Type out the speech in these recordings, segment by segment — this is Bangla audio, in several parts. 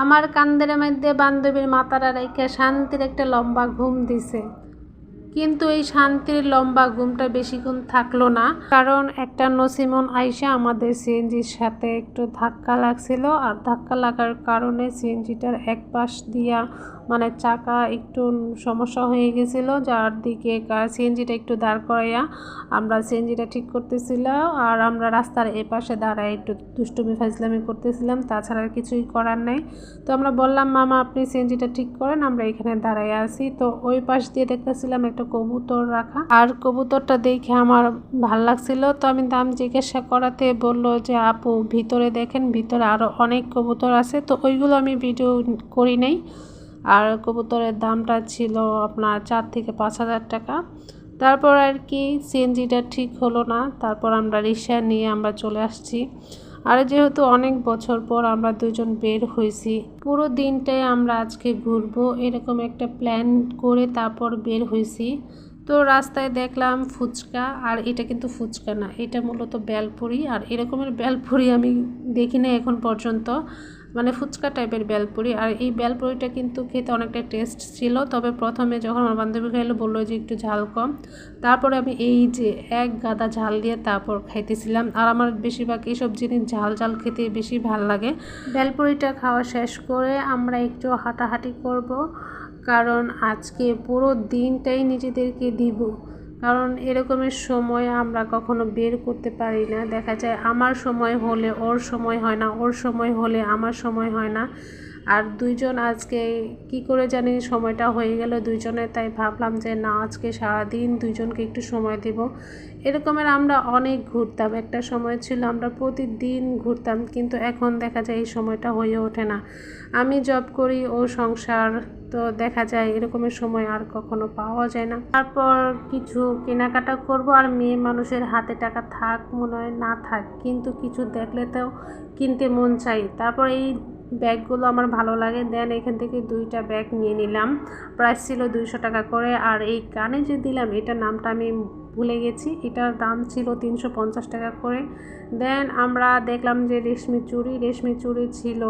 আমার কান্দের মধ্যে বান্ধবীর মাথাটা রেখে শান্তির একটা লম্বা ঘুম দিছে, কিন্তু এই শান্তির লম্বা ঘুমটা বেশিক্ষণ থাকলো না, কারণ একটা নসিমন আইসা আমাদের সিএনজির সাথে একটু ধাক্কা লাগছিল। আর ধাক্কা লাগার কারণে সিএনজিটার এক পাশ দিয়া মানে চাকা একটু সমস্যা হয়ে গেছিল, যার দিকে সিএনজিটা একটু দাঁড় করাইয়া আমরা সিএনজিটা ঠিক করতেছিলাম। আর আমরা রাস্তার এ পাশে দাঁড়ায় একটু দুষ্টুমি ফাজলামি করতেছিলাম, তাছাড়া আর কিছুই করার নেই। তো আমরা বললাম, মামা আপনি সিএনজিটা ঠিক করেন, আমরা এখানে দাঁড়ায় আছি। তো ওই পাশ দিয়ে দেখতেছিলাম একটা কবুতর রাখা, আর কবুতরটা দেখে আমার ভাল লাগছিল। তো আমি দাম জিজ্ঞাসা করাতে বলল যে আপু ভিতরে দেখেন, ভিতরে আরও অনেক কবুতর আছে। তো ওইগুলো আমি ভিডিও করি নাই। আর কবুতরের দামটা ছিল আপনার 4 থেকে 5,000 টাকা। তারপর আর কি সিএনজিটা ঠিক হলো না, তারপর আমরা রিক্সা নিয়ে আমরা চলে আসছি। আর যেহেতু অনেক বছর পর আমরা দুজন বের হয়েছি, পুরো দিনটাই আমরা আজকে ঘুরবো এরকম একটা প্ল্যান করে তারপর বের হয়েছি। তো রাস্তায় দেখলাম ফুচকা, আর এটা কিন্তু ফুচকা না, এটা মূলত বেলপুরি। আর এরকমের বেলপুরি আমি দেখি না এখন পর্যন্ত, মানে ফুচকা টাইপের বেলপুরি। আর এই বেলপুরিটা কিন্তু খেতে অনেকটা টেস্ট ছিল, তবে প্রথমে যখন আমার বান্ধবী খাইলো বললো যে একটু ঝাল কম। তারপরে আমি এই যে এক গাদা ঝাল দিয়ে তারপর খাইতেছিলাম। আর আমার বেশিরভাগ এইসব জিনিস ঝাল ঝাল খেতে বেশি ভাল লাগে। বেলপুরিটা খাওয়া শেষ করে আমরা একটু হাঁটাহাঁটি করব, কারণ আজকে পুরো দিনটাই নিজেদেরকে দিব। কারণ এরকমের সময় আমরা কখনো বের করতে পারি না, দেখা যায় আমার সময় হলে ওর সময় হয় না, ওর সময় হলে আমার সময় হয় না। আর দুইজন আজকে কি করে জানি সময়টা হয়ে গেল দুইজনের, তাই ভাবলাম যে না আজকে সারাদিন দুইজনকে একটু সময় দেব। এরকমের আমরা অনেক ঘুরতাম, একটা সময় ছিল আমরা প্রতিদিন ঘুরতাম, কিন্তু এখন দেখা যায় এই সময়টা হয়ে ওঠে না। আমি জব করি, ও সংসার, তো দেখা যায় এরকমের সময় আর কখনো পাওয়া যায় না। তারপর কিছু কেনাকাটা করব, আর মেয়ে মানুষের হাতে টাকা থাক মনে হয় না থাক, কিন্তু কিছু দেখলে তো কিনতে মন চাই। তারপর এই ব্যাগগুলো আমার ভালো লাগে, দেন এখান থেকে 2টা ব্যাগ নিয়ে নিলাম, প্রাইস ছিল 200 টাকা করে। আর এই কানে যে দিলাম এটার নামটা আমি ভুলে গেছি, এটার দাম ছিল 350 টাকা করে। দেন আমরা দেখলাম যে রেশমি চুড়ি ছিল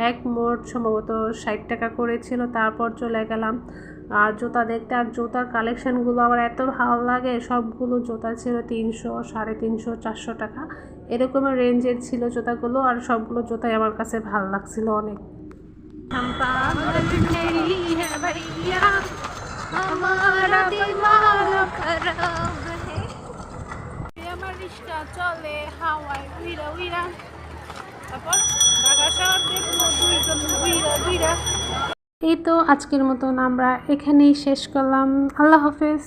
এক মোট সম্ভবত 60 টাকা করে ছিল। তারপর চলে গেলাম আর জুতা দেখতে, আর জুতার কালেকশানগুলো আমার এত ভালো লাগে, সবগুলো জুতা ছিল 300, 350, 400 টাকা এরকমের রেঞ্জের ছিল জুতাগুলো। আর সবগুলো জুতাই আমার কাছে ভালো লাগছিল অনেক। আমার রিক্সা চলে হাওয়ায় উইরা উইরা, তারপর ঢাকা শহর দেখবো দুইজন উইরা উইরা। এই তো আজকের মতন আমরা এখানেই শেষ করলাম। আল্লাহ হাফেজ।